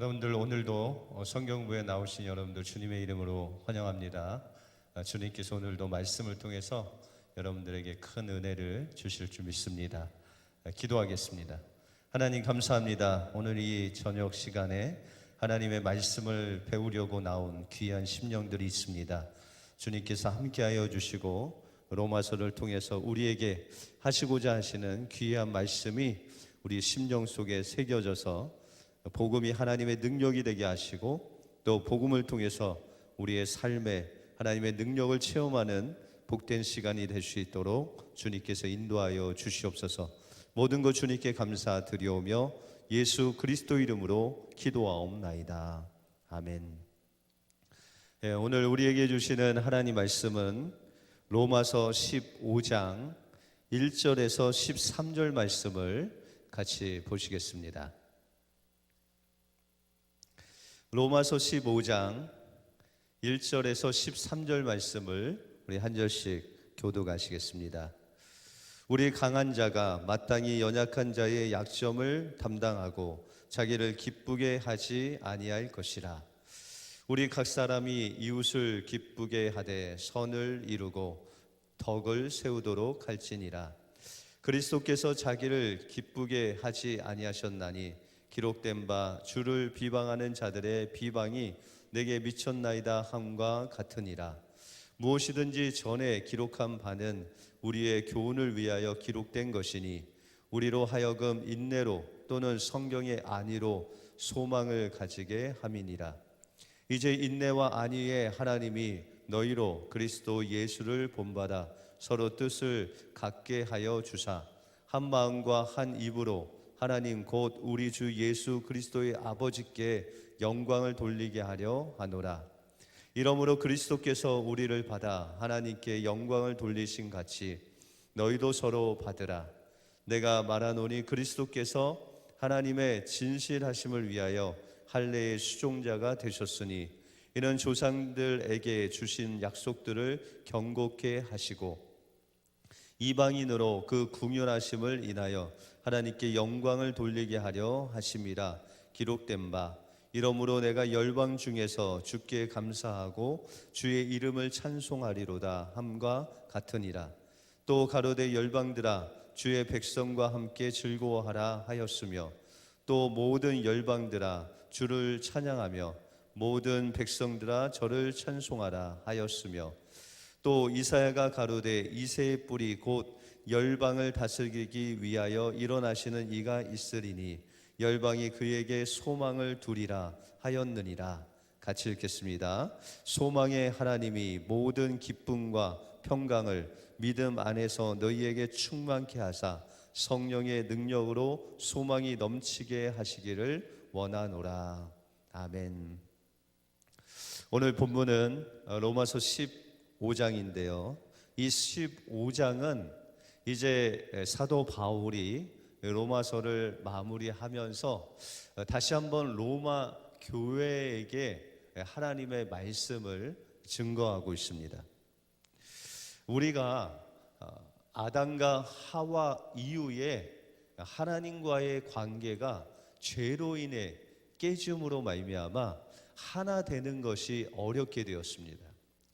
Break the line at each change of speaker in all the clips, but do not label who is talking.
여러분들 오늘도 성경부에 나오신 여러분들 주님의 이름으로 환영합니다. 주님께서 오늘도 말씀을 통해서 여러분들에게 큰 은혜를 주실 줄 믿습니다. 기도하겠습니다. 하나님 감사합니다. 오늘 이 저녁 시간에 하나님의 말씀을 배우려고 나온 귀한 심령들이 있습니다. 주님께서 함께하여 주시고 로마서를 통해서 우리에게 하시고자 하시는 귀한 말씀이 우리 심령 속에 새겨져서 복음이 하나님의 능력이 되게 하시고 또 복음을 통해서 우리의 삶에 하나님의 능력을 체험하는 복된 시간이 될 수 있도록 주님께서 인도하여 주시옵소서. 모든 것 주님께 감사드리오며 예수 그리스도 이름으로 기도하옵나이다. 아멘. 오늘 우리에게 주시는 하나님 말씀은 로마서 15장 1절에서 13절 말씀을 같이 보시겠습니다. 로마서 15장 1절에서 13절 말씀을 우리 한 절씩 교독하시겠습니다. 우리 강한 자가 마땅히 연약한 자의 약점을 담당하고 자기를 기쁘게 하지 아니할 것이라. 우리 각 사람이 이웃을 기쁘게 하되 선을 이루고 덕을 세우도록 할지니라. 그리스도께서 자기를 기쁘게 하지 아니하셨나니 기록된 바 주를 비방하는 자들의 비방이 내게 미쳤나이다 함과 같으니라. 무엇이든지 전에 기록한 바는 우리의 교훈을 위하여 기록된 것이니 우리로 하여금 인내로 또는 성경의 안위로 소망을 가지게 함이니라. 이제 인내와 안위의 하나님이 너희로 그리스도 예수를 본받아 서로 뜻을 같게 하여 주사 한 마음과 한 입으로 하나님 곧 우리 주 예수 그리스도의 아버지께 영광을 돌리게 하려 하노라. 이러므로 그리스도께서 우리를 받아 하나님께 영광을 돌리신 같이 너희도 서로 받으라. 내가 말하노니 그리스도께서 하나님의 진실하심을 위하여 할례의 수종자가 되셨으니 이는 조상들에게 주신 약속들을 경고케 하시고 이방인으로 그 궁휼하심을 인하여 하나님께 영광을 돌리게 하려 하심이라. 기록된 바 이러므로 내가 열방 중에서 주께 감사하고 주의 이름을 찬송하리로다 함과 같으니라. 또 가로되 열방들아 주의 백성과 함께 즐거워하라 하였으며 또 모든 열방들아 주를 찬양하며 모든 백성들아 저를 찬송하라 하였으며 또 이사야가 가로되 이새의 뿌리 곧 열방을 다스리기 위하여 일어나시는 이가 있으리니 열방이 그에게 소망을 두리라 하였느니라. 같이 읽겠습니다. 소망의 하나님이 모든 기쁨과 평강을 믿음 안에서 너희에게 충만케 하사 성령의 능력으로 소망이 넘치게 하시기를 원하노라. 아멘. 오늘 본문은 로마서 15장인데요. 이 15장은 이제 사도 바울이 로마서를 마무리하면서 다시 한번 로마 교회에게 하나님의 말씀을 증거하고 있습니다. 우리가 아담과 하와 이후에 하나님과의 관계가 죄로 인해 깨짐으로 말미암아 하나 되는 것이 어렵게 되었습니다.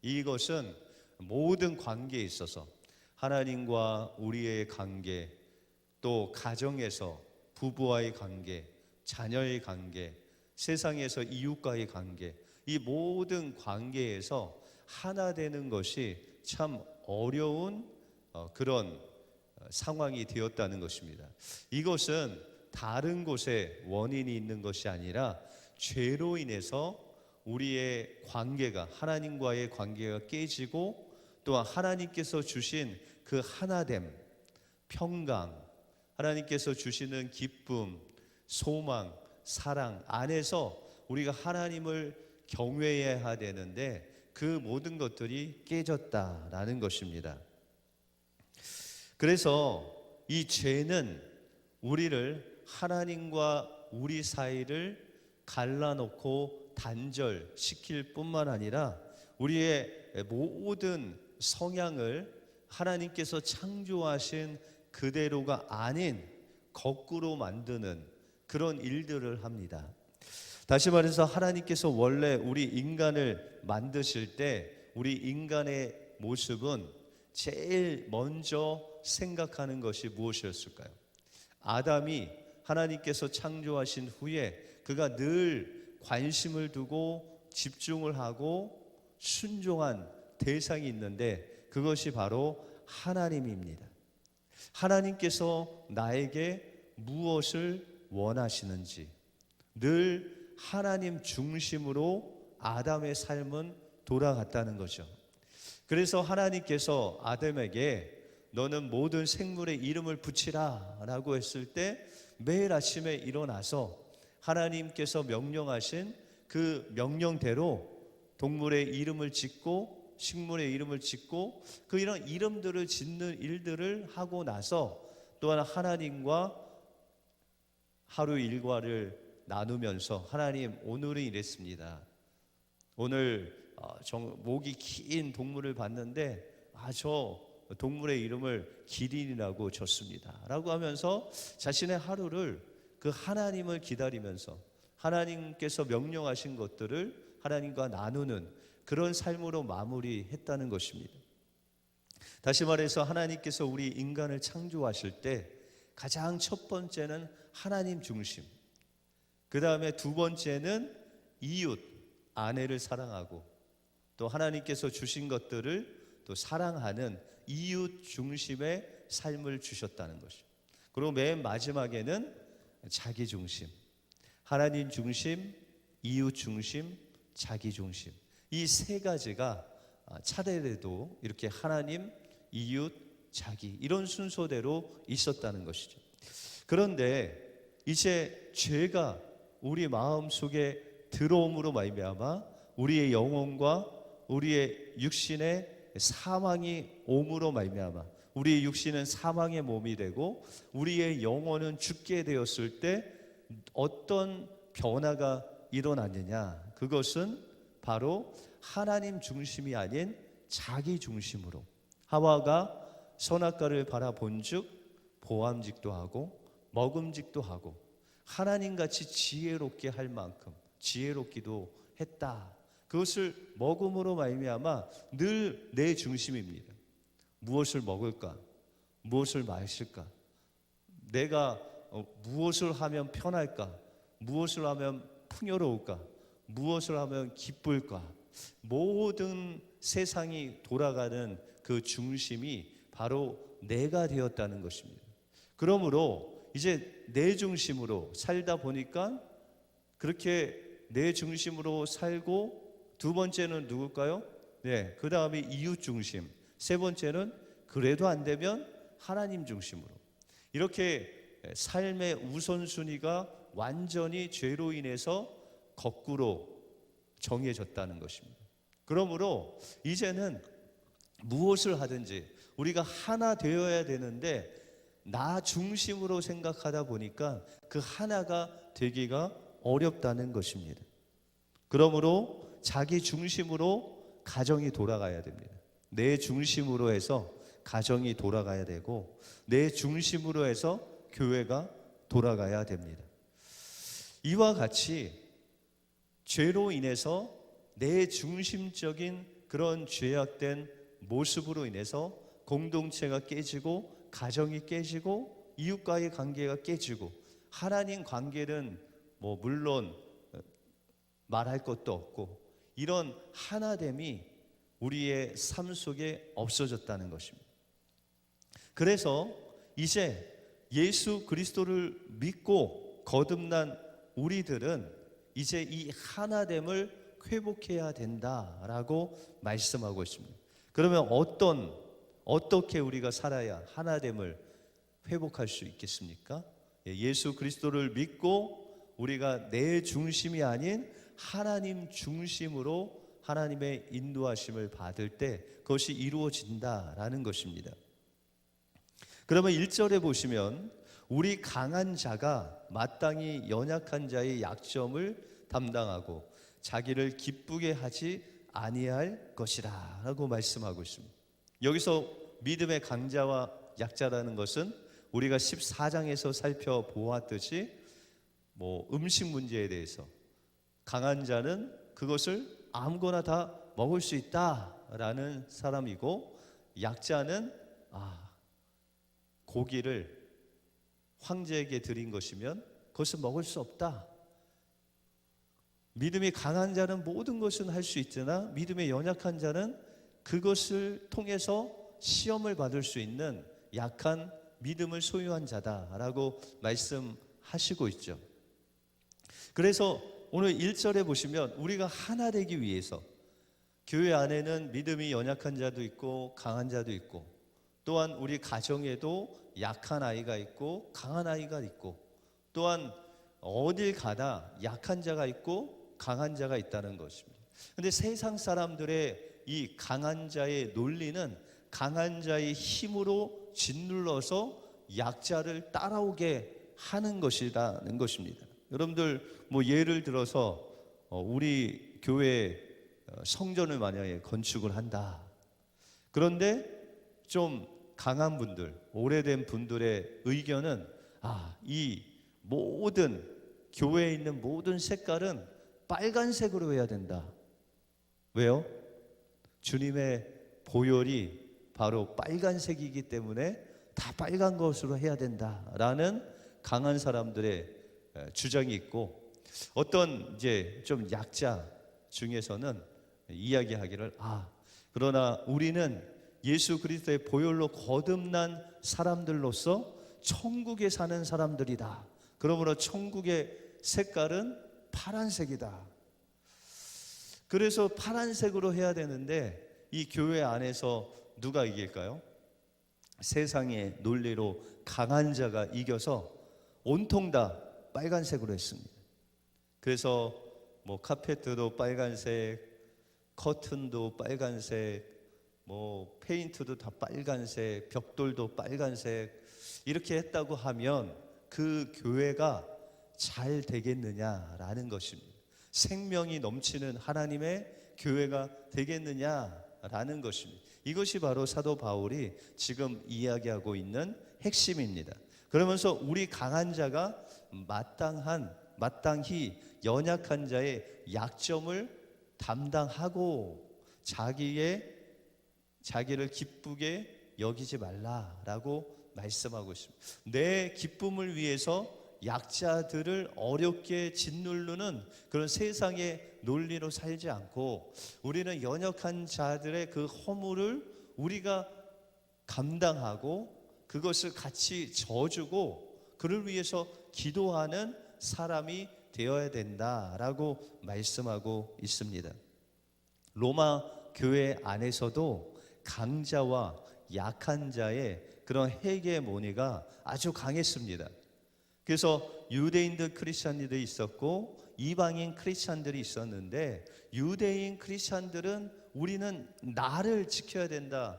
이것은 모든 관계에 있어서 하나님과 우리의 관계, 또 가정에서 부부와의 관계, 자녀의 관계, 세상에서 이웃과의 관계, 이 모든 관계에서 하나 되는 것이 참 어려운 그런 상황이 되었다는 것입니다. 이것은 다른 곳에 원인이 있는 것이 아니라 죄로 인해서 우리의 관계가, 하나님과의 관계가 깨지고 또한 하나님께서 주신 그 하나됨, 평강, 하나님께서 주시는 기쁨, 소망, 사랑 안에서 우리가 하나님을 경외해야 되는데 그 모든 것들이 깨졌다라는 것입니다. 그래서 이 죄는 우리를 하나님과 우리 사이를 갈라놓고 단절시킬 뿐만 아니라 우리의 모든 성향을 하나님께서 창조하신 그대로가 아닌 거꾸로 만드는 그런 일들을 합니다. 다시 말해서 하나님께서 원래 우리 인간을 만드실 때 우리 인간의 모습은 제일 먼저 생각하는 것이 무엇이었을까요? 아담이 하나님께서 창조하신 후에 그가 늘 관심을 두고 집중을 하고 순종한 대상이 있는데 그것이 바로 하나님입니다. 하나님께서 나에게 무엇을 원하시는지 늘 하나님 중심으로 아담의 삶은 돌아갔다는 거죠. 그래서 하나님께서 아담에게 너는 모든 생물의 이름을 붙이라 라고 했을 때 매일 아침에 일어나서 하나님께서 명령하신 그 명령대로 동물의 이름을 짓고 식물의 이름을 짓고 그 이런 이름들을 짓는 일들을 하고 나서 또한 하나님과 하루 일과를 나누면서 하나님 오늘은 이랬습니다. 오늘 목이 긴 동물을 봤는데 저 동물의 이름을 기린이라고 줬습니다 라고 하면서 자신의 하루를 그 하나님을 기다리면서 하나님께서 명령하신 것들을 하나님과 나누는 그런 삶으로 마무리했다는 것입니다. 다시 말해서 하나님께서 우리 인간을 창조하실 때 가장 첫 번째는 하나님 중심, 그 다음에 두 번째는 이웃, 아내를 사랑하고 또 하나님께서 주신 것들을 또 사랑하는 이웃 중심의 삶을 주셨다는 것이죠. 그리고 맨 마지막에는 자기 중심, 하나님 중심, 이웃 중심, 자기 중심, 이 세 가지가 차례대로 이렇게 하나님, 이웃, 자기 이런 순서대로 있었다는 것이죠. 그런데 이제 죄가 우리 마음속에 들어옴으로 말미암아 우리의 영혼과 우리의 육신의 사망이 옴으로 말미암아 우리의 육신은 사망의 몸이 되고 우리의 영혼은 죽게 되었을 때 어떤 변화가 일어났느냐? 그것은 바로 하나님 중심이 아닌 자기 중심으로 하와가 선악과를 바라본즉 보암직도 하고 먹음직도 하고 하나님같이 지혜롭게 할 만큼 지혜롭기도 했다. 그것을 먹음으로 말미암아 늘 내 중심입니다. 무엇을 먹을까? 무엇을 마실까? 내가 무엇을 하면 편할까? 무엇을 하면 풍요로울까? 무엇을 하면 기쁠까? 모든 세상이 돌아가는 그 중심이 바로 내가 되었다는 것입니다. 그러므로 이제 내 중심으로 살다 보니까 그렇게 내 중심으로 살고 두 번째는 누굴까요? 네, 그 다음에 이웃 중심. 세 번째는 그래도 안 되면 하나님 중심으로. 이렇게 삶의 우선순위가 완전히 죄로 인해서 거꾸로 정해졌다는 것입니다. 그러므로 이제는 무엇을 하든지 우리가 하나 되어야 되는데 나 중심으로 생각하다 보니까 그 하나가 되기가 어렵다는 것입니다. 그러므로 자기 중심으로 가정이 돌아가야 됩니다. 내 중심으로 해서 가정이 돌아가야 되고 내 중심으로 해서 교회가 돌아가야 됩니다. 이와 같이 죄로 인해서 내 중심적인 그런 죄악된 모습으로 인해서 공동체가 깨지고 가정이 깨지고 이웃과의 관계가 깨지고 하나님 관계는 물론 말할 것도 없고 이런 하나됨이 우리의 삶 속에 없어졌다는 것입니다. 그래서 이제 예수 그리스도를 믿고 거듭난 우리들은 이제 이 하나됨을 회복해야 된다라고 말씀하고 있습니다. 그러면 어떻게 우리가 살아야 하나됨을 회복할 수 있겠습니까? 예수 그리스도를 믿고 우리가 내 중심이 아닌 하나님 중심으로 하나님의 인도하심을 받을 때 그것이 이루어진다라는 것입니다. 그러면 1절에 보시면 우리 강한 자가 마땅히 연약한 자의 약점을 담당하고 자기를 기쁘게 하지 아니할 것이라 라고 말씀하고 있습니다. 여기서 믿음의 강자와 약자라는 것은 우리가 14장에서 살펴보았듯이 음식 문제에 대해서 강한 자는 그것을 아무거나 다 먹을 수 있다라는 사람이고, 약자는 고기를 황제에게 드린 것이면 그것을 먹을 수 없다. 믿음이 강한 자는 모든 것은 할 수 있으나 믿음의 연약한 자는 그것을 통해서 시험을 받을 수 있는 약한 믿음을 소유한 자다라고 말씀하시고 있죠. 그래서 오늘 1절에 보시면 우리가 하나 되기 위해서 교회 안에는 믿음이 연약한 자도 있고 강한 자도 있고, 또한 우리 가정에도 약한 아이가 있고 강한 아이가 있고, 또한 어딜 가나 약한 자가 있고 강한 자가 있다는 것입니다. 그런데 세상 사람들의 이 강한 자의 논리는 강한 자의 힘으로 짓눌러서 약자를 따라오게 하는 것이라는 것입니다. 여러분들 예를 들어서 우리 교회 성전을 만약에 건축을 한다. 그런데 좀 강한 분들, 오래된 분들의 의견은 이 모든 교회에 있는 모든 색깔은 빨간색으로 해야 된다. 왜요? 주님의 보혈이 바로 빨간색이기 때문에 다 빨간 것으로 해야 된다라는 강한 사람들의 주장이 있고, 어떤 이제 좀 약자 중에서는 이야기하기를 그러나 우리는 예수 그리스도의 보혈로 거듭난 사람들로서 천국에 사는 사람들이다. 그러므로 천국의 색깔은 파란색이다. 그래서 파란색으로 해야 되는데 이 교회 안에서 누가 이길까요? 세상의 논리로 강한 자가 이겨서 온통 다 빨간색으로 했습니다. 그래서 카페트도 빨간색, 커튼도 빨간색, 페인트도 다 빨간색, 벽돌도 빨간색, 이렇게 했다고 하면 그 교회가 잘 되겠느냐라는 것입니다. 생명이 넘치는 하나님의 교회가 되겠느냐라는 것입니다. 이것이 바로 사도 바울이 지금 이야기하고 있는 핵심입니다. 그러면서 우리 강한 자가 마땅히 연약한 자의 약점을 담당하고 자기를 기쁘게 여기지 말라라고 말씀하고 있습니다. 내 기쁨을 위해서 약자들을 어렵게 짓누르는 그런 세상의 논리로 살지 않고, 우리는 연약한 자들의 그 허물을 우리가 감당하고 그것을 같이 져주고 그를 위해서 기도하는 사람이 되어야 된다라고 말씀하고 있습니다. 로마 교회 안에서도 강자와 약한 자의 그런 헤게모니가 아주 강했습니다. 그래서 유대인들 크리스찬들이 있었고 이방인 크리스찬들이 있었는데, 유대인 크리스찬들은 우리는 나를 지켜야 된다,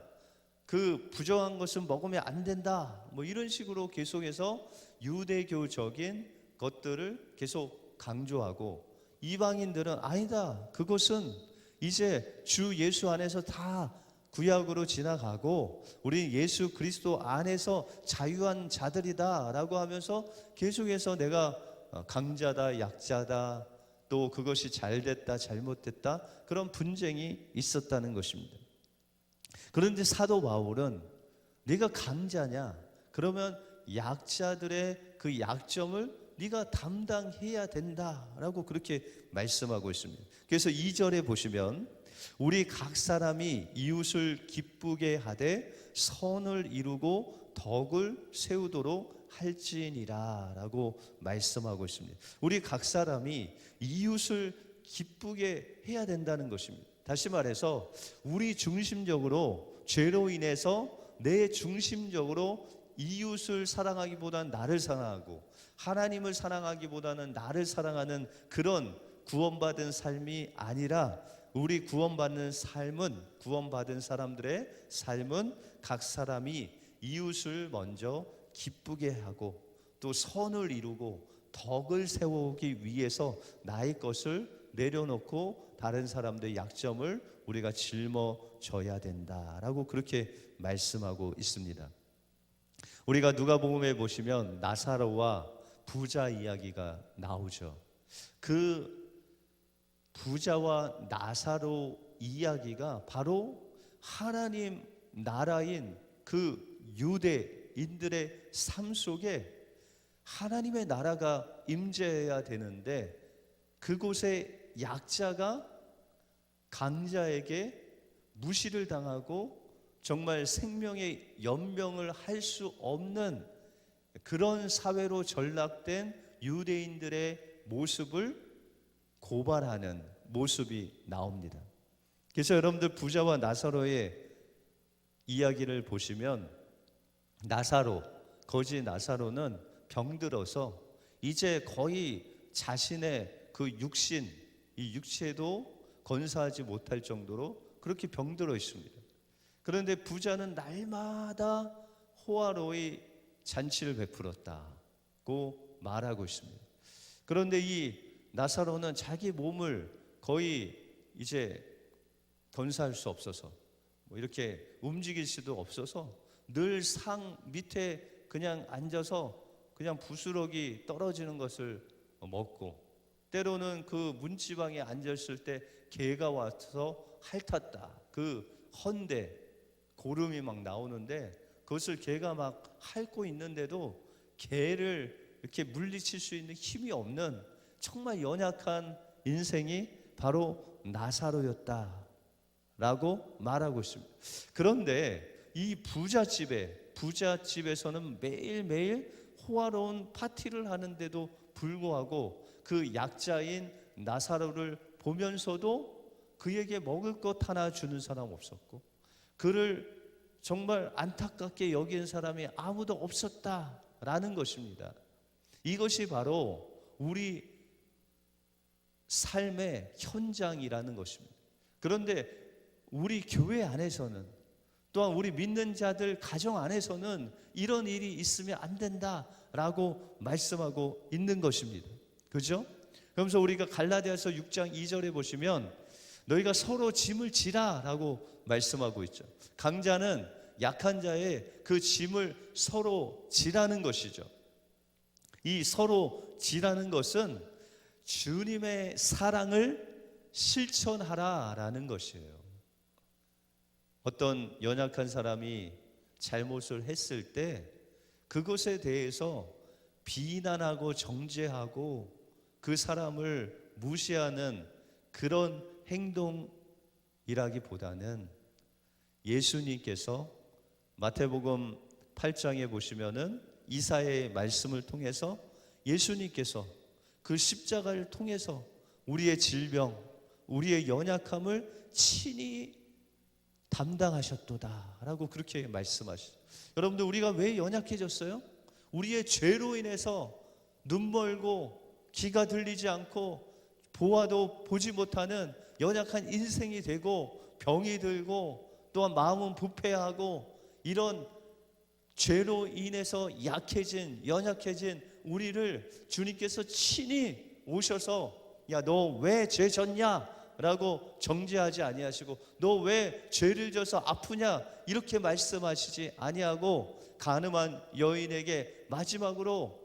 그 부정한 것은 먹으면 안 된다, 이런 식으로 계속해서 유대교적인 것들을 계속 강조하고, 이방인들은 아니다, 그것은 이제 주 예수 안에서 다 구약으로 지나가고 우리 예수 그리스도 안에서 자유한 자들이다 라고 하면서 계속해서 내가 강자다, 약자다, 또 그것이 잘됐다, 잘못됐다, 그런 분쟁이 있었다는 것입니다. 그런데 사도 바울은 네가 강자냐? 그러면 약자들의 그 약점을 네가 담당해야 된다라고 그렇게 말씀하고 있습니다. 그래서 2절에 보시면 우리 각 사람이 이웃을 기쁘게 하되 선을 이루고 덕을 세우도록 할지니라 라고 말씀하고 있습니다. 우리 각 사람이 이웃을 기쁘게 해야 된다는 것입니다. 다시 말해서 우리 중심적으로 죄로 인해서 내 중심적으로 이웃을 사랑하기보다는 나를 사랑하고 하나님을 사랑하기보다는 나를 사랑하는 그런 구원받은 삶이 아니라, 우리 구원받는 사람들의 삶은 각 사람이 이웃을 먼저 기쁘게 하고 또 선을 이루고 덕을 세우기 위해서 나의 것을 내려놓고 다른 사람들의 약점을 우리가 짊어져야 된다라고 그렇게 말씀하고 있습니다. 우리가 누가복음에 보시면 나사로와 부자 이야기가 나오죠. 그 부자와 나사로 이야기가 바로 하나님 나라인 그 유대인들의 삶 속에 하나님의 나라가 임재해야 되는데, 그곳에 약자가 강자에게 무시를 당하고 정말 생명의 연명을 할 수 없는 그런 사회로 전락된 유대인들의 모습을 고발하는 모습이 나옵니다. 그래서 여러분들 부자와 나사로의 이야기를 보시면, 거지 나사로는 병들어서 이제 거의 자신의 그 육신, 이 육체도 건사하지 못할 정도로 그렇게 병들어 있습니다. 그런데 부자는 날마다 호화로이 잔치를 베풀었다고 말하고 있습니다. 그런데 이 나사로는 자기 몸을 거의 이제 건사할 수 없어서, 이렇게 움직일 수도 없어서 늘 상 밑에 그냥 앉아서 그냥 부스러기 떨어지는 것을 먹고, 때로는 그 문지방에 앉았을 때 개가 와서 핥았다. 그 헌데 고름이 막 나오는데 그것을 개가 막 핥고 있는데도 개를 이렇게 물리칠 수 있는 힘이 없는 정말 연약한 인생이 바로 나사로였다라고 말하고 있습니다. 그런데 이 부잣집에서는 매일매일 호화로운 파티를 하는데도 불구하고 그 약자인 나사로를 보면서도 그에게 먹을 것 하나 주는 사람 없었고, 그를 정말 안타깝게 여긴 사람이 아무도 없었다라는 것입니다. 이것이 바로 우리 삶의 현장이라는 것입니다. 그런데 우리 교회 안에서는, 또한 우리 믿는 자들 가정 안에서는 이런 일이 있으면 안 된다라고 말씀하고 있는 것입니다. 그죠? 그러면서 우리가 갈라디아서 6장 2절에 보시면 너희가 서로 짐을 지라라고 말씀하고 있죠. 강자는 약한 자의 그 짐을 서로 지라는 것이죠. 이 서로 지라는 것은 주님의 사랑을 실천하라라는 것이에요. 어떤 연약한 사람이 잘못을 했을 때 그것에 대해서 비난하고 정죄하고 그 사람을 무시하는 그런 행동이라기보다는, 예수님께서 마태복음 8장에 보시면은 이사야의 말씀을 통해서 예수님께서 그 십자가를 통해서 우리의 질병, 우리의 연약함을 친히 담당하셨도다라고 그렇게 말씀하시죠. 여러분들, 우리가 왜 연약해졌어요? 우리의 죄로 인해서 눈 멀고 귀가 들리지 않고 보아도 보지 못하는 연약한 인생이 되고, 병이 들고 또한 마음은 부패하고, 이런 죄로 인해서 약해진, 연약해진 우리를 주님께서 친히 오셔서 야, 너 왜 죄 졌냐? 라고 정죄하지 아니하시고, 너 왜 죄를 져서 아프냐? 이렇게 말씀하시지 아니하고, 간음한 여인에게 마지막으로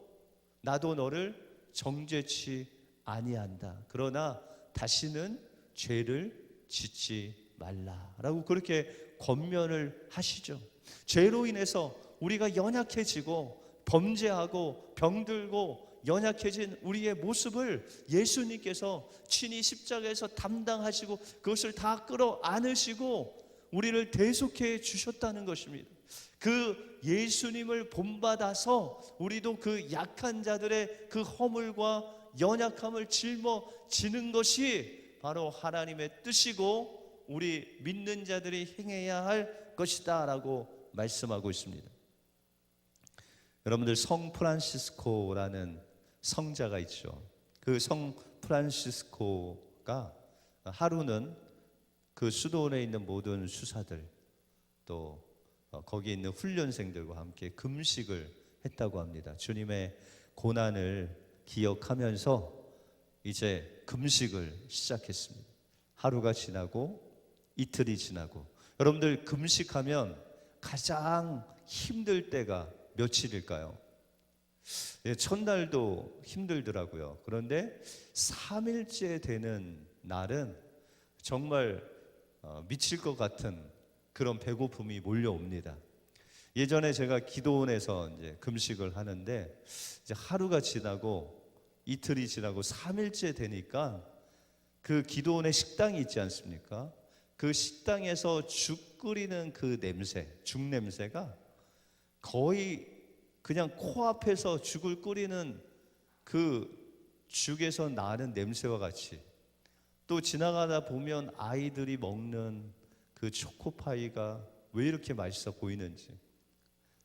나도 너를 정죄치 아니한다. 그러나 다시는 죄를 짓지 말라라고 그렇게 권면을 하시죠. 죄로 인해서 우리가 연약해지고 범죄하고 병들고 연약해진 우리의 모습을 예수님께서 친히 십자가에서 담당하시고 그것을 다 끌어안으시고 우리를 대속해 주셨다는 것입니다. 그 예수님을 본받아서 우리도 그 약한 자들의 그 허물과 연약함을 짊어지는 것이 바로 하나님의 뜻이고 우리 믿는 자들이 행해야 할 것이다 라고 말씀하고 있습니다. 여러분들, 성 프란시스코라는 성자가 있죠. 그 성 프란시스코가 하루는 그 수도원에 있는 모든 수사들, 또 거기 있는 훈련생들과 함께 금식을 했다고 합니다. 주님의 고난을 기억하면서 이제 금식을 시작했습니다. 하루가 지나고 이틀이 지나고, 여러분들 금식하면 가장 힘들 때가 며칠일까요? 첫날도 힘들더라고요. 그런데 3일째 되는 날은 정말 미칠 것 같은 그런 배고픔이 몰려옵니다. 예전에 제가 기도원에서 이제 금식을 하는데 이제 하루가 지나고 이틀이 지나고 3일째 되니까 그 기도원에 식당이 있지 않습니까? 그 식당에서 죽 끓이는 그 냄새, 죽 냄새가 거의 그냥 코앞에서 죽을 끓이는 그 죽에서 나는 냄새와 같이, 또 지나가다 보면 아이들이 먹는 그 초코파이가 왜 이렇게 맛있어 보이는지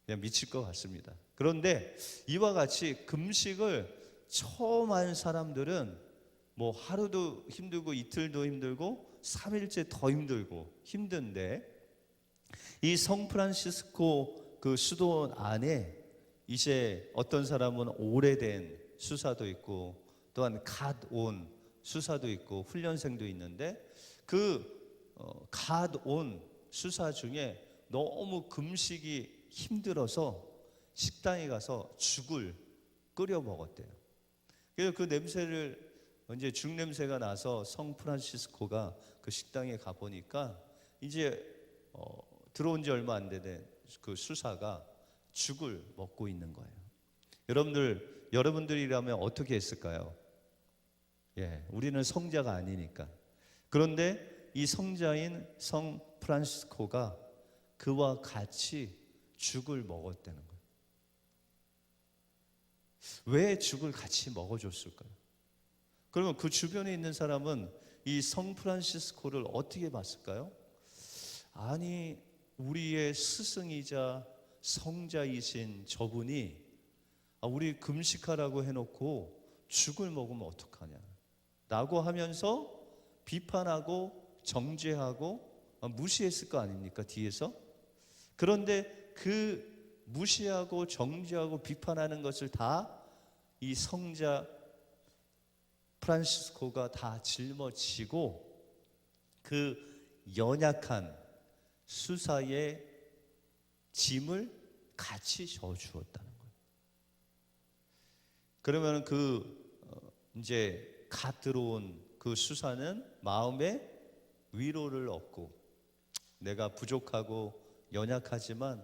그냥 미칠 것 같습니다. 그런데 이와 같이 금식을 처음 한 사람들은 뭐 하루도 힘들고 이틀도 힘들고 3일째 더 힘들고 힘든데, 이 성프란시스코 그 수도원 안에 이제 어떤 사람은 오래된 수사도 있고 또한 갓 온 수사도 있고 훈련생도 있는데, 그 갓 온 수사 중에 너무 금식이 힘들어서 식당에 가서 죽을 끓여 먹었대요. 그래서 그 냄새를 이제 죽 냄새가 나서 성 프란시스코가 그 식당에 가 보니까 이제 들어온 지 얼마 안 되는 그 수사가 죽을 먹고 있는 거예요. 여러분들이라면 어떻게 했을까요? 예, 우리는 성자가 아니니까. 그런데 이 성자인 성 프란시스코가 그와 같이 죽을 먹었다는 거예요. 왜 죽을 같이 먹어줬을까요? 그러면 그 주변에 있는 사람은 이 성 프란시스코를 어떻게 봤을까요? 아니, 우리의 스승이자 성자이신 저분이 우리 금식하라고 해놓고 죽을 먹으면 어떡하냐 라고 하면서 비판하고 정죄하고 무시했을 거 아닙니까, 뒤에서? 그런데 그 무시하고 정죄하고 비판하는 것을 다 이 성자 프란시스코가 다 짊어지고 그 연약한 수사의 짐을 같이 져주었다는 거예요. 그러면 이제 갓 들어온 그 수사는 마음의 위로를 얻고, 내가 부족하고 연약하지만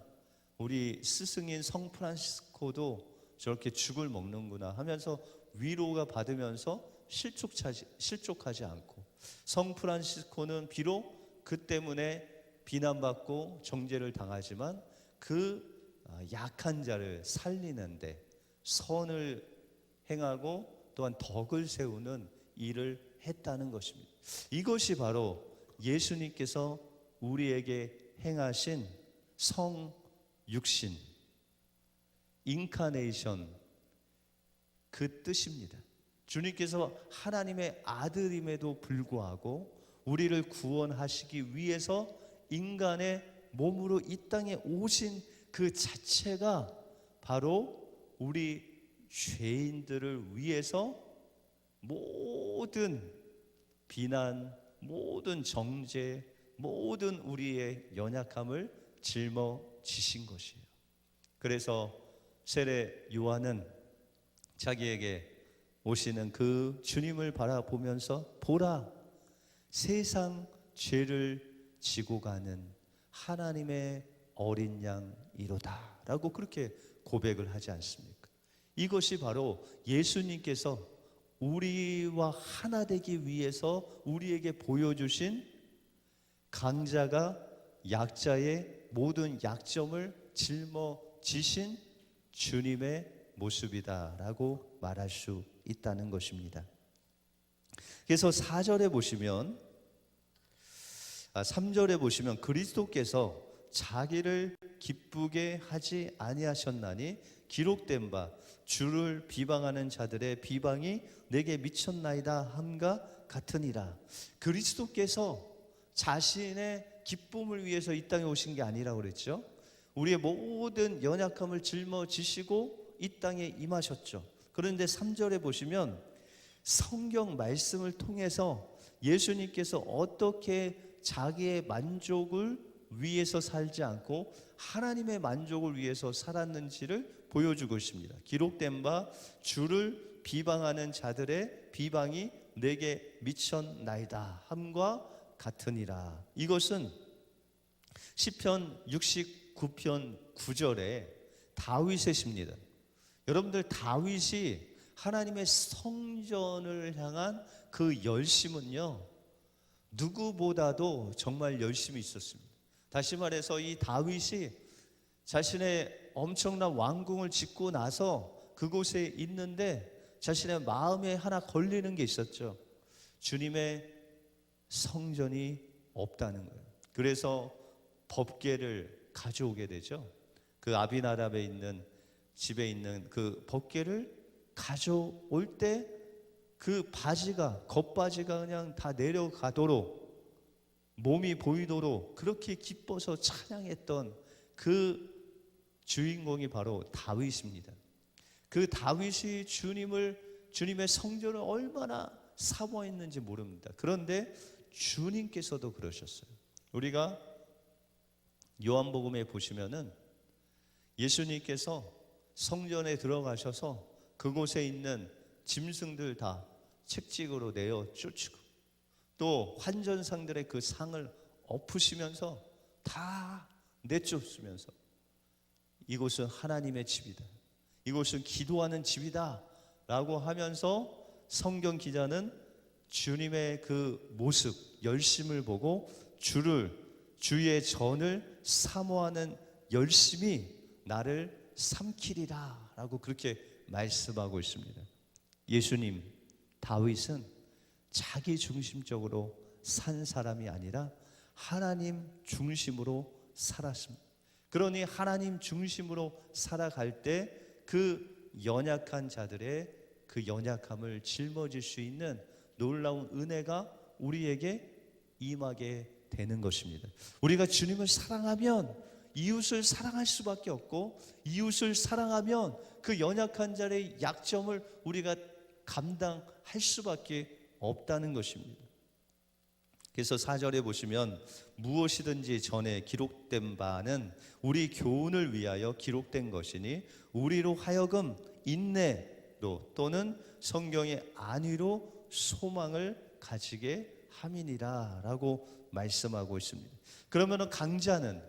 우리 스승인 성 프란시스코도 저렇게 죽을 먹는구나 하면서 위로가 받으면서 실족하지 않고, 성 프란시스코는 비록 그 때문에 비난받고 정죄를 당하지만 그 약한 자를 살리는데 선을 행하고 또한 덕을 세우는 일을 했다는 것입니다. 이것이 바로 예수님께서 우리에게 행하신 성육신, 인카네이션, 그 뜻입니다. 주님께서 하나님의 아들임에도 불구하고 우리를 구원하시기 위해서 인간의 몸으로 이 땅에 오신 그 자체가 바로 우리 죄인들을 위해서 모든 비난, 모든 정죄, 모든 우리의 연약함을 짊어지신 것이에요. 그래서 세례 요한은 자기에게 오시는 그 주님을 바라보면서 보라, 세상 죄를 지고 가는 하나님의 어린 양이로다 라고 그렇게 고백을 하지 않습니까? 이것이 바로 예수님께서 우리와 하나 되기 위해서 우리에게 보여주신 강자가 약자의 모든 약점을 짊어지신 주님의 모습이다라고 말할 수 있다는 것입니다. 그래서 4절에 보시면 3절에 보시면 그리스도께서 자기를 기쁘게 하지 아니하셨나니 기록된 바 주를 비방하는 자들의 비방이 내게 미쳤나이다 함과 같으니라. 그리스도께서 자신의 기쁨을 위해서 이 땅에 오신 게 아니라고 그랬죠. 우리의 모든 연약함을 짊어지시고 이 땅에 임하셨죠. 그런데 3절에 보시면 성경 말씀을 통해서 예수님께서 어떻게 자기의 만족을 위해서 살지 않고 하나님의 만족을 위해서 살았는지를 보여주고 있습니다. 기록된 바 주를 비방하는 자들의 비방이 내게 미쳤나이다 함과 같으니라. 이것은 시편 69편 9절에 다윗의 시입니다. 여러분들, 다윗이 하나님의 성전을 향한 그 열심은요, 누구보다도 정말 열심히 있었습니다. 다시 말해서 이 다윗이 자신의 엄청난 왕궁을 짓고 나서 그곳에 있는데 자신의 마음에 하나 걸리는 게 있었죠. 주님의 성전이 없다는 거예요. 그래서 법궤를 가져오게 되죠. 그 아비나답에 있는 집에 있는 그 법궤를 가져올 때 그 바지가, 겉바지가 그냥 다 내려가도록, 몸이 보이도록 그렇게 기뻐서 찬양했던 그 주인공이 바로 다윗입니다. 그 다윗이 주님의 성전을 얼마나 사모했는지 모릅니다. 그런데 주님께서도 그러셨어요. 우리가 요한복음에 보시면은 예수님께서 성전에 들어가셔서 그곳에 있는 짐승들 다 책찍으로 내어 쫓고, 또 환전상들의 그 상을 엎으시면서 다 내쫓으면서 이곳은 하나님의 집이다, 이곳은 기도하는 집이다 라고 하면서 성경 기자는 주님의 그 모습, 열심을 보고 주의 전을 사모하는 열심이 나를 삼키리라 라고 그렇게 말씀하고 있습니다. 예수님, 다윗은 자기 중심적으로 산 사람이 아니라 하나님 중심으로 살았습니다. 그러니 하나님 중심으로 살아갈 때 그 연약한 자들의 그 연약함을 짊어질 수 있는 놀라운 은혜가 우리에게 임하게 되는 것입니다. 우리가 주님을 사랑하면 이웃을 사랑할 수밖에 없고, 이웃을 사랑하면 그 연약한 자의 약점을 우리가 감당할 수밖에 없다는 것입니다. 그래서 4절에 보시면 무엇이든지 전에 기록된 바는 우리 교훈을 위하여 기록된 것이니 우리로 하여금 인내로 또는 성경의 안위로 소망을 가지게 함이니라 라고 말씀하고 있습니다. 그러면 강자는,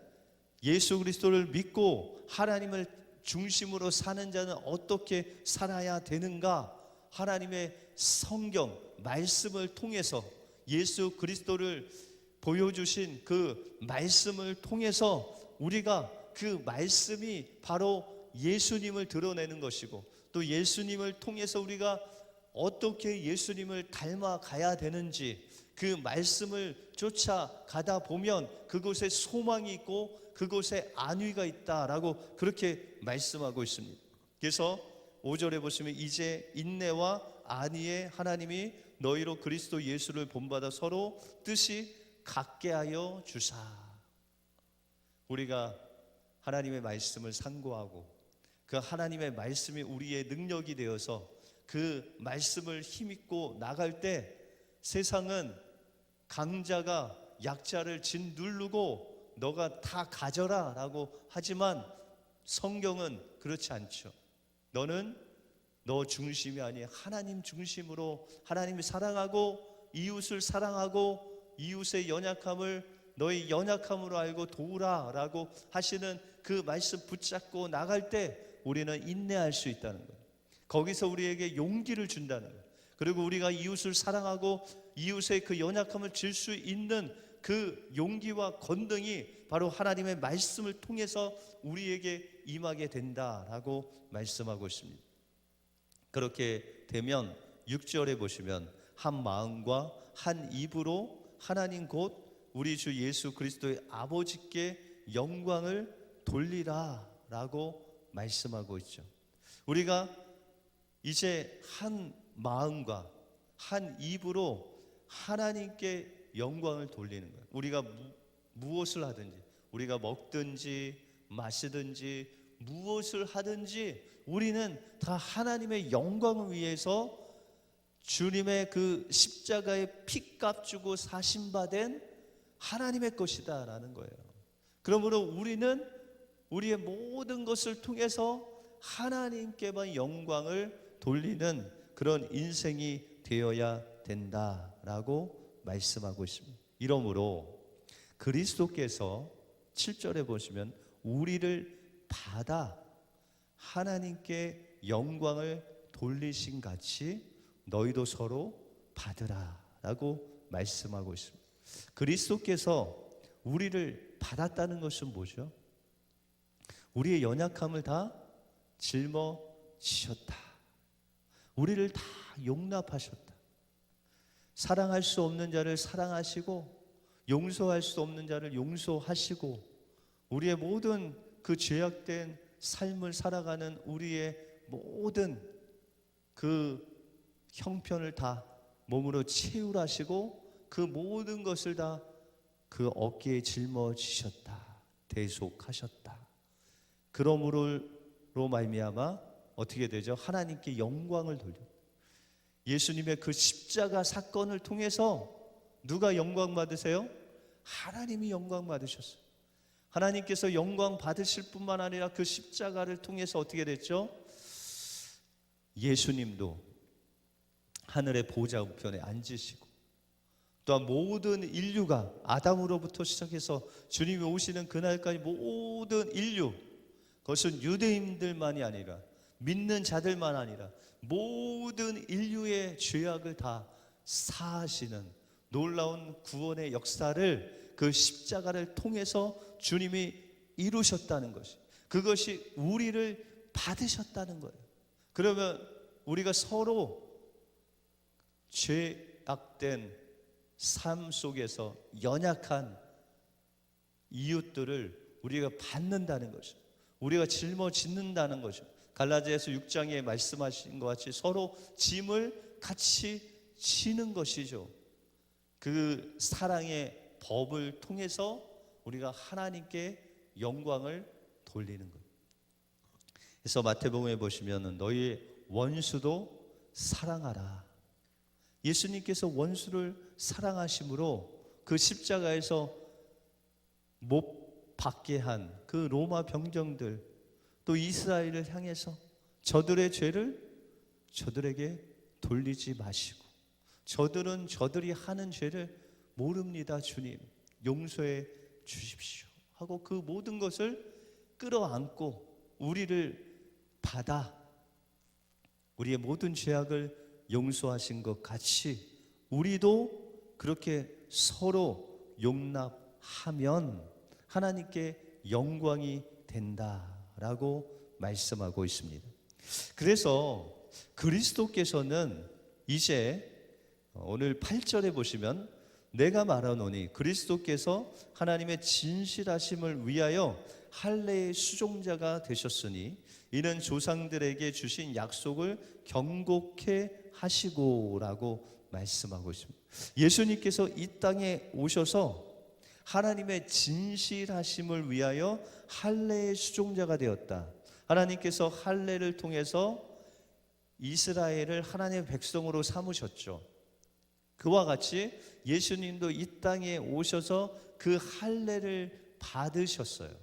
예수 그리스도를 믿고 하나님을 중심으로 사는 자는 어떻게 살아야 되는가? 하나님의 성경 말씀을 통해서, 예수 그리스도를 보여주신 그 말씀을 통해서 우리가 그 말씀이 바로 예수님을 드러내는 것이고, 또 예수님을 통해서 우리가 어떻게 예수님을 닮아가야 되는지 그 말씀을 쫓아가다 보면 그곳에 소망이 있고 그곳에 안위가 있다라고 그렇게 말씀하고 있습니다. 그래서 5절에 보시면 이제 인내와 안위에 하나님이 너희로 그리스도 예수를 본받아 서로 뜻이 같게 하여 주사. 우리가 하나님의 말씀을 상고하고 그 하나님의 말씀이 우리의 능력이 되어서 그 말씀을 힘입고 나갈 때 세상은 강자가 약자를 짓누르고 너가 다 가져라 라고 하지만 성경은 그렇지 않죠. 너는 너 중심이 아닌 하나님 중심으로 하나님을 사랑하고 이웃을 사랑하고 이웃의 연약함을 너의 연약함으로 알고 도우라 라고 하시는 그 말씀 붙잡고 나갈 때 우리는 인내할 수 있다는 거예요. 거기서 우리에게 용기를 준다는 거예요. 그리고 우리가 이웃을 사랑하고 이웃의 그 연약함을 질 수 있는 그 용기와 권능이 바로 하나님의 말씀을 통해서 우리에게 임하게 된다라고 말씀하고 있습니다. 그렇게 되면 6절에 보시면 한 마음과 한 입으로 하나님 곧 우리 주 예수 그리스도의 아버지께 영광을 돌리라 라고 말씀하고 있죠. 우리가 이제 한 마음과 한 입으로 하나님께 영광을 돌리는 거예요. 우리가 무엇을 하든지, 우리가 먹든지 마시든지 무엇을 하든지 우리는 다 하나님의 영광을 위해서 주님의 그 십자가의 피값 주고 사신받은 하나님의 것이다 라는 거예요. 그러므로 우리는 우리의 모든 것을 통해서 하나님께만 영광을 돌리는 그런 인생이 되어야 된다라고 말씀하고 있습니다. 이러므로 그리스도께서 7절에 보시면 우리를 받아 하나님께 영광을 돌리신 같이 너희도 서로 받으라 라고 말씀하고 있습니다. 그리스도께서 우리를 받았다는 것은 뭐죠? 우리의 연약함을 다 짊어지셨다. 우리를 다 용납하셨다. 사랑할 수 없는 자를 사랑하시고 용서할 수 없는 자를 용서하시고 우리의 모든 그 죄악된 삶을 살아가는 우리의 모든 그 형편을 다 몸으로 채울하시고 그 모든 것을 다 그 어깨에 짊어지셨다. 대속하셨다. 그러므로 말미암아 어떻게 되죠? 하나님께 영광을 돌려. 예수님의 그 십자가 사건을 통해서 누가 영광 받으세요? 하나님이 영광 받으셨어요. 하나님께서 영광 받으실 뿐만 아니라 그 십자가를 통해서 어떻게 됐죠? 예수님도 하늘의 보좌 우편에 앉으시고 또한 모든 인류가 아담으로부터 시작해서 주님이 오시는 그날까지 모든 인류, 그것은 유대인들만이 아니라 믿는 자들만 아니라 모든 인류의 죄악을 다 사하시는 놀라운 구원의 역사를 그 십자가를 통해서 주님이 이루셨다는 것이, 그것이 우리를 받으셨다는 거예요. 그러면 우리가 서로 죄악된 삶 속에서 연약한 이웃들을 우리가 받는다는 것이죠. 우리가 짊어지는다는 것이죠. 갈라디아서 6장에 말씀하신 것 같이 서로 짐을 같이 지는 것이죠. 그 사랑의 법을 통해서 우리가 하나님께 영광을 돌리는 것. 그래서 마태복음에 보시면 너희의 원수도 사랑하라. 예수님께서 원수를 사랑하심으로 그 십자가에서 못 박게 한 그 로마 병정들 또 이스라엘을 향해서 저들의 죄를 저들에게 돌리지 마시고 저들은 저들이 하는 죄를 모릅니다. 주님 용서해 주십시오 하고 그 모든 것을 끌어안고 우리를 받아 우리의 모든 죄악을 용서하신 것 같이 우리도 그렇게 서로 용납하면 하나님께 영광이 된다라고 말씀하고 있습니다. 그래서 그리스도께서는 이제 오늘 8절에 보시면 내가 말하노니 그리스도께서 하나님의 진실하심을 위하여 할례의 수종자가 되셨으니 이는 조상들에게 주신 약속을 경고케 하시고라고 말씀하고 있습니다. 예수님께서 이 땅에 오셔서 하나님의 진실하심을 위하여 할례의 수종자가 되었다. 하나님께서 할례를 통해서 이스라엘을 하나님의 백성으로 삼으셨죠. 그와 같이 예수님도 이 땅에 오셔서 그 할례를 받으셨어요.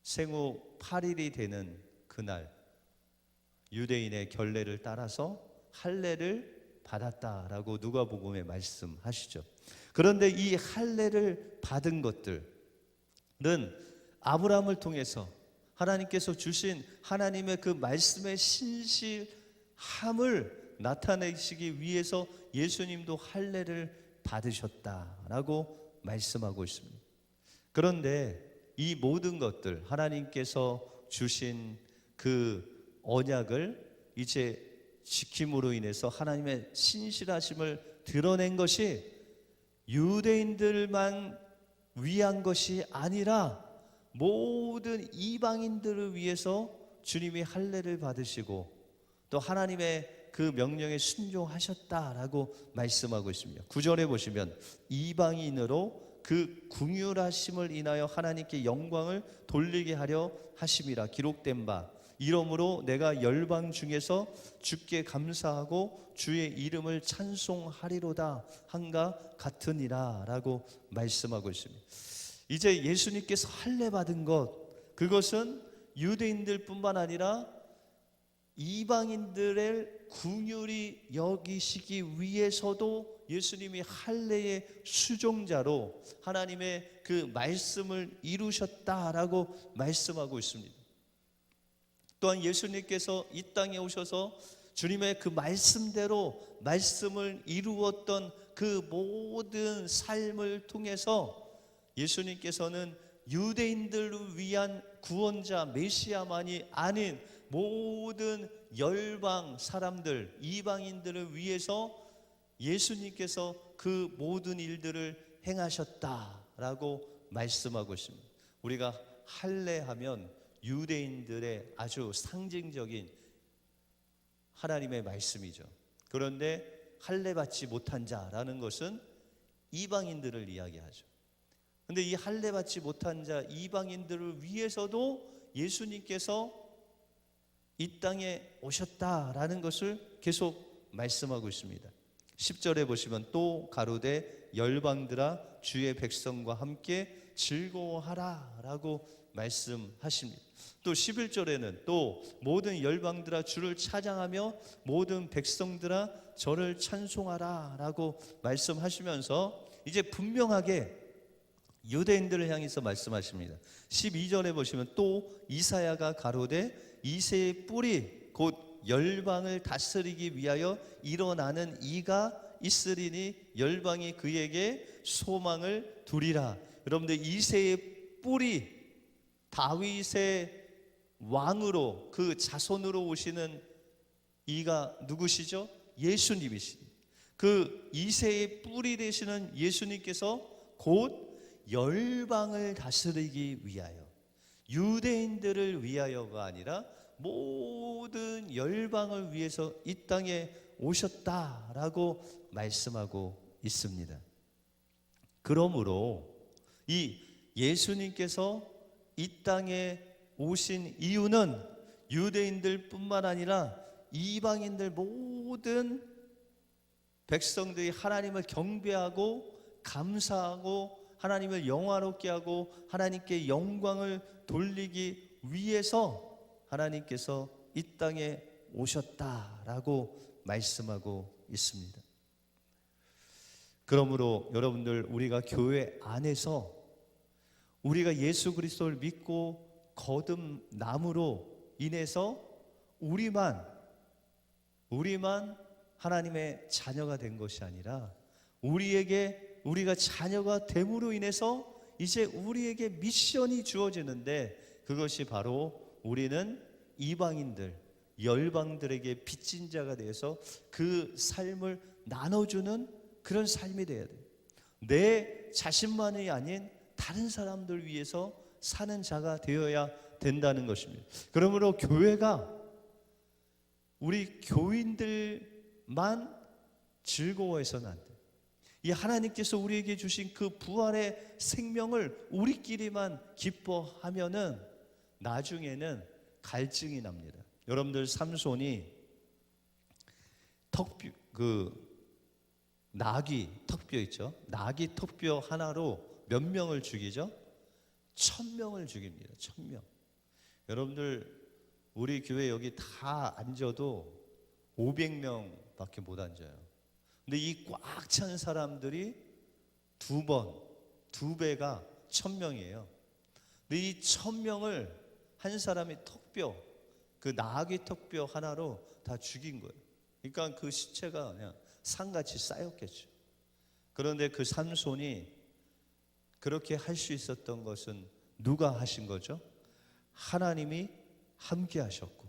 생후 8일이 되는 그날 유대인의 결례를 따라서 할례를 받았다라고 누가복음에 말씀하시죠. 그런데 이 할례를 받은 것들은 아브라함을 통해서 하나님께서 주신 하나님의 그 말씀의 신실함을 나타내시기 위해서 예수님도 할례를 받으셨다라고 말씀하고 있습니다. 그런데 이 모든 것들 하나님께서 주신 그 언약을 이제 지킴으로 인해서 하나님의 신실하심을 드러낸 것이 유대인들만 위한 것이 아니라 모든 이방인들을 위해서 주님이 할례를 받으시고 또 하나님의 그 명령에 순종하셨다라고 말씀하고 있습니다. 9절에 보시면 이방인으로 그 긍휼하심을 인하여 하나님께 영광을 돌리게 하려 하심이라 기록된 바 이러므로 내가 열방 중에서 주께 감사하고 주의 이름을 찬송하리로다 한가 같으니라 라고 말씀하고 있습니다. 이제 예수님께서 할례 받은 것 그것은 유대인들 뿐만 아니라 이방인들을 긍휼히 여기시기 위해서도 예수님이 할례의 수종자로 하나님의 그 말씀을 이루셨다라고 말씀하고 있습니다. 또한 예수님께서 이 땅에 오셔서 주님의 그 말씀대로 말씀을 이루었던 그 모든 삶을 통해서 예수님께서는 유대인들을 위한 구원자 메시아만이 아닌 모든 열방 사람들, 이방인들을 위해서 예수님께서 그 모든 일들을 행하셨다라고 말씀하고 있습니다. 우리가 할례하면 유대인들의 아주 상징적인 하나님의 말씀이죠. 그런데 할례 받지 못한 자라는 것은 이방인들을 이야기하죠. 그런데 이 할례 받지 못한 자 이방인들을 위해서도 예수님께서 이 땅에 오셨다라는 것을 계속 말씀하고 있습니다. 10절에 보시면 또 가로되 열방들아 주의 백성과 함께 즐거워하라 라고 말씀하십니다. 또 11절에는 또 모든 열방들아 주를 찬양하며 모든 백성들아 저를 찬송하라 라고 말씀하시면서 이제 분명하게 유대인들을 향해서 말씀하십니다. 12절에 보시면 또 이사야가 가로되 이새의 뿌리 곧 열방을 다스리기 위하여 일어나는 이가 있으리니 열방이 그에게 소망을 두리라. 여러분들 이새의 뿌리 다윗의 왕으로 그 자손으로 오시는 이가 누구시죠? 예수님이십니다. 그 이새의 뿌리 되시는 예수님께서 곧 열방을 다스리기 위하여 유대인들을 위하여가 아니라 모든 열방을 위해서 이 땅에 오셨다라고 말씀하고 있습니다. 그러므로 이 예수님께서 이 땅에 오신 이유는 유대인들 뿐만 아니라 이방인들 모든 백성들이 하나님을 경배하고 감사하고 하나님을 영화롭게 하고 하나님께 영광을 돌리기 위해서 하나님께서 이 땅에 오셨다라고 말씀하고 있습니다. 그러므로 여러분들 우리가 교회 안에서 우리가 예수 그리스도를 믿고 거듭남으로 인해서 우리만 하나님의 자녀가 된 것이 아니라 우리가 자녀가 됨으로 인해서 이제 우리에게 미션이 주어지는데 그것이 바로 우리는 이방인들, 열방들에게 빚진 자가 되어서 그 삶을 나눠주는 그런 삶이 되어야 돼요. 내 자신만이 아닌 다른 사람들 위해서 사는 자가 되어야 된다는 것입니다. 그러므로 교회가 우리 교인들만 즐거워해서는 안 돼요. 이 하나님께서 우리에게 주신 그 부활의 생명을 우리끼리만 기뻐하면은 나중에는 갈증이 납니다. 여러분들 삼손이 나귀 턱뼈 있죠? 나귀 턱뼈 하나로 몇 명을 죽이죠? 1000명을 죽입니다. 1000명. 여러분들 우리 교회 여기 다 앉아도 500명밖에 못 앉아요. 근데 이 꽉 찬 사람들이 두 배가 1000명이에요. 근데 이 1000명을 한 사람이 턱뼈, 그 나귀 턱뼈 하나로 다 죽인 거예요. 그러니까 그 시체가 그냥 산같이 쌓였겠죠. 그런데 그 삼손이 그렇게 할 수 있었던 것은 누가 하신 거죠? 하나님이 함께 하셨고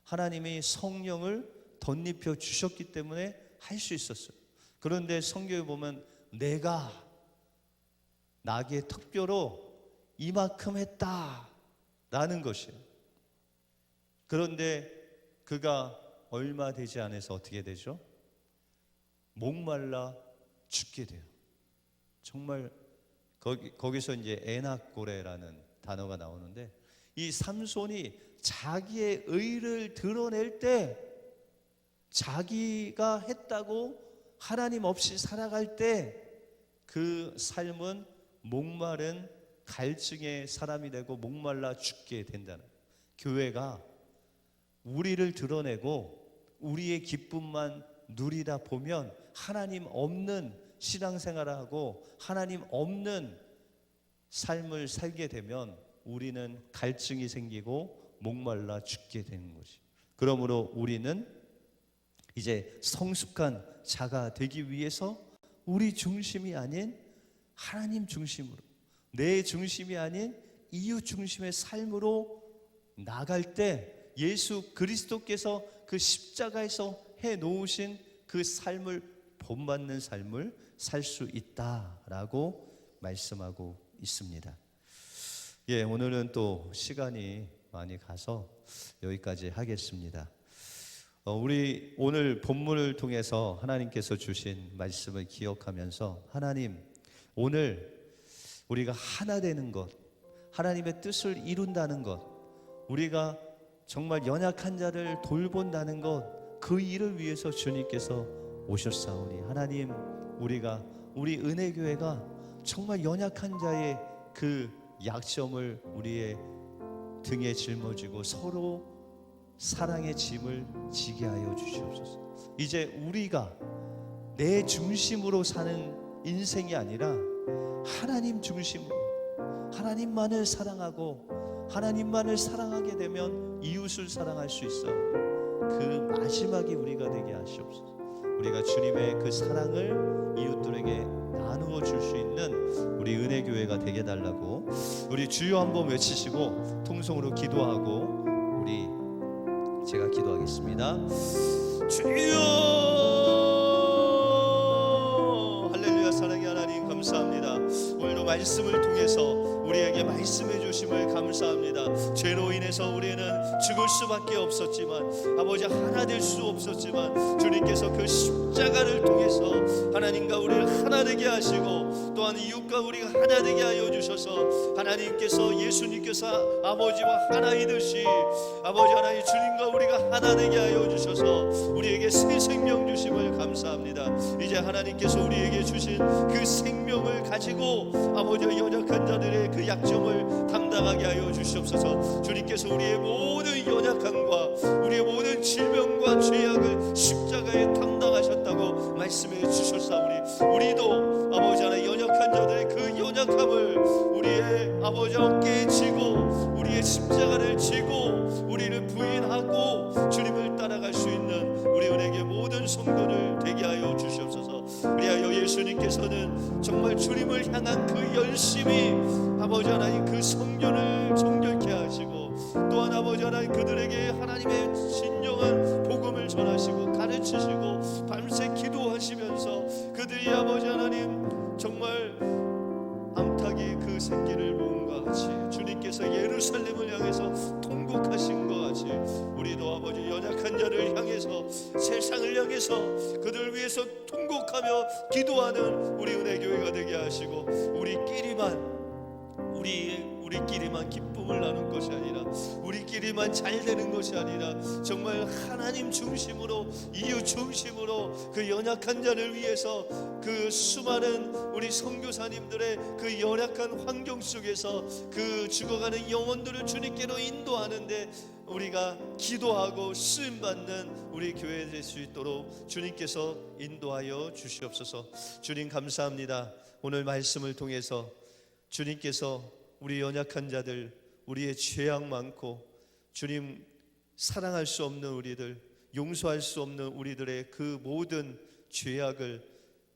하나님이 성령을 덧입혀 주셨기 때문에 할 수 있었어요. 그런데 성경에 보면 내가 나귀의 턱뼈로 이만큼 했다라는 것이에요. 그런데 그가 얼마 되지 않아서 어떻게 되죠? 목말라 죽게 돼요. 정말 거기서 이제 에낙고레라는 단어가 나오는데 이 삼손이 자기의 의를 드러낼 때 자기가 했다고 하나님 없이 살아갈 때 그 삶은 목마른 갈증의 사람이 되고 목말라 죽게 된다는. 교회가 우리를 드러내고 우리의 기쁨만 누리다 보면 하나님 없는 신앙생활을 하고 하나님 없는 삶을 살게 되면 우리는 갈증이 생기고 목말라 죽게 되는 것이. 그러므로 우리는 이제 성숙한 자가 되기 위해서 우리 중심이 아닌 하나님 중심으로, 내 중심이 아닌 이웃 중심의 삶으로 나갈 때 예수 그리스도께서 그 십자가에서 해 놓으신 그 삶을 본받는 삶을 살 수 있다라고 말씀하고 있습니다. 예, 오늘은 또 시간이 많이 가서 여기까지 하겠습니다. 우리 오늘 본문을 통해서 하나님께서 주신 말씀을 기억하면서 하나님, 오늘 우리가 하나 되는 것, 하나님의 뜻을 이룬다는 것, 우리가 정말 연약한 자를 돌본다는 것, 그 일을 위해서 주님께서 오셨사오니 하나님, 우리 은혜교회가 정말 연약한 자의 그 약점을 우리의 등에 짊어지고 서로 사랑의 짐을 지게 하여 주시옵소서. 이제 우리가 내 중심으로 사는 인생이 아니라 하나님 중심으로, 하나님만을 사랑하고 하나님만을 사랑하게 되면 이웃을 사랑할 수 있어. 그 마지막이 우리가 되게 하시옵소서. 우리가 주님의 그 사랑을 이웃들에게 나누어 줄 수 있는 우리 은혜교회가 되게 달라고, 우리 주여 한번 외치시고 통성으로 기도하고 제가 기도하겠습니다. 주여, 할렐루야. 사랑의 하나님 감사합니다. 오늘도 말씀을 통해서 우리에게 말씀해 주심을 감사합니다. 죄로 인해서 우리는 죽을 수밖에 없었지만, 아버지 하나 될 수 없었지만 주님께서 그 십자가를 통해서 하나님과 우리를 하나 되게 하시고, 또한 이웃과 우리가 하나 되게 하여 주셔서 하나님께서, 예수님께서 아버지와 하나이듯이 아버지 하나님 주님과 우리가 하나 되게 하여 주셔서 우리에게 새 생명 주심을 감사합니다. 이제 하나님께서 우리에게 주신 그 생명을 가지고 아버지 연약한 자들의 그 약점을 감당하게 하여 주시옵소서. 주님께서 우리의 모든 연약함과 우리의 모든 질병과 죄악을 십자가에 담당하셨다고 말씀해 주셨사오니, 우리도 아버지 하나님 연약한 자들의 그 연약함을 우리의 아버지 어깨에 지고 우리의 십자가를 지고 우리를 부인하고 주님을 따라갈 수 있는 우리 은혜의 모든 성도를 되게 하여 주시옵소서. 우리하여 예수님께서는 정말 주님을 향한 그 열심이 아버지 하나님 그 성전을 정결케 하시고, 또한 아버지 하나님 그들에게 하나님의 진정한 복음을 전하시고 가르치시고 밤새 기도하시면서 그들이 아버지 하나님 정말 암탉이 그 새끼를 모은 것 같이 주님께서 예루살렘을 향해서 통곡하신 것 같이 우리도 아버지 연약한 자를 향해서, 세상을 향해서 그들을 위해서 통곡하며 기도하는 우리 은혜교회가 되게 하시고, 우리끼리만 기쁨을 나눈 것이 아니라, 우리끼리만 잘 되는 것이 아니라 정말 하나님 중심으로, 이웃 중심으로 그 연약한 자를 위해서 그 수많은 우리 선교사님들의 그 연약한 환경 속에서 그 죽어가는 영혼들을 주님께로 인도하는데 우리가 기도하고 쓰임받는 우리 교회 될 수 있도록 주님께서 인도하여 주시옵소서. 주님 감사합니다. 오늘 말씀을 통해서 주님께서 우리 연약한 자들, 우리의 죄악 많고 주님 사랑할 수 없는 우리들, 용서할 수 없는 우리들의 그 모든 죄악을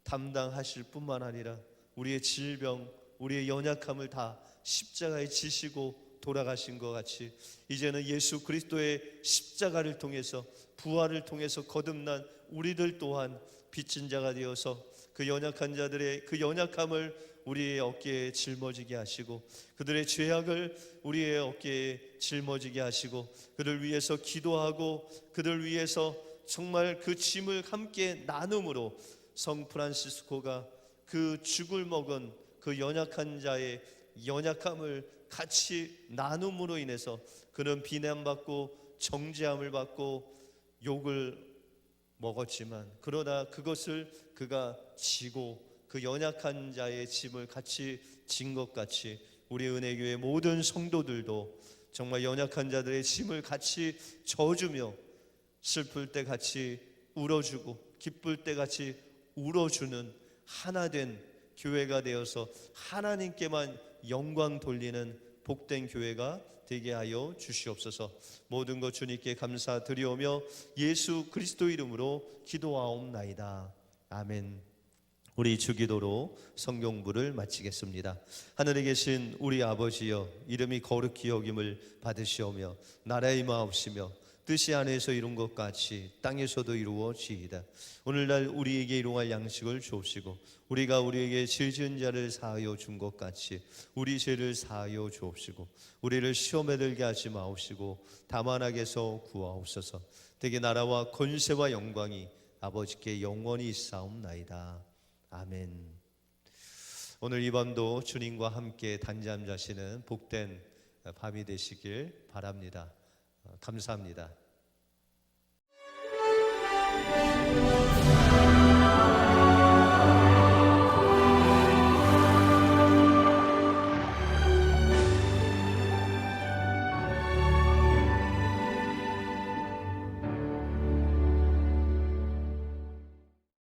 담당하실 뿐만 아니라 우리의 질병, 우리의 연약함을 다 십자가에 지시고 돌아가신 것 같이 이제는 예수 그리스도의 십자가를 통해서, 부활을 통해서 거듭난 우리들 또한 빚진 자가 되어서 그 연약한 자들의 그 연약함을 우리의 어깨에 짊어지게 하시고, 그들의 죄악을 우리의 어깨에 짊어지게 하시고, 그들 위해서 기도하고 그들 위해서 정말 그 짐을 함께 나눔으로 성 프란시스코가 그 죽을 먹은 그 연약한 자의 연약함을 같이 나눔으로 인해서 그는 비난받고 정죄함을 받고 욕을 먹었지만, 그러나 그것을 그가 지고 그 연약한 자의 짐을 같이 진 것 같이 우리 은혜교회 모든 성도들도
정말 연약한 자들의 짐을 같이 져주며 슬플 때 같이 울어주고 기쁠 때 같이 울어주는 하나된 교회가 되어서 하나님께만 영광 돌리는 복된 교회가 되게 하여 주시옵소서. 모든 것 주님께 감사드리오며 예수 그리스도 이름으로 기도하옵나이다. 아멘. 우리 주기도로 성경부를 마치겠습니다. 하늘에 계신 우리 아버지여, 이름이 거룩히 여김을 받으시오며 나라의 마옵시며 뜻이 하늘에서 이룬 것 같이 땅에서도 이루어지이다. 오늘날 우리에게 일용할 양식을 주옵시고 우리가 우리에게 죄 지은 자를 사하여 준 것 같이 우리 죄를 사하여 주옵시고 우리를 시험에 들게 하지 마옵시고 다만 악에서 구하옵소서. 대개 나라와 권세와 영광이 아버지께 영원히 있사옵나이다. 아멘. 오늘 이 밤도 주님과 함께 단잠자시는 복된 밤이 되시길 바랍니다. 감사합니다.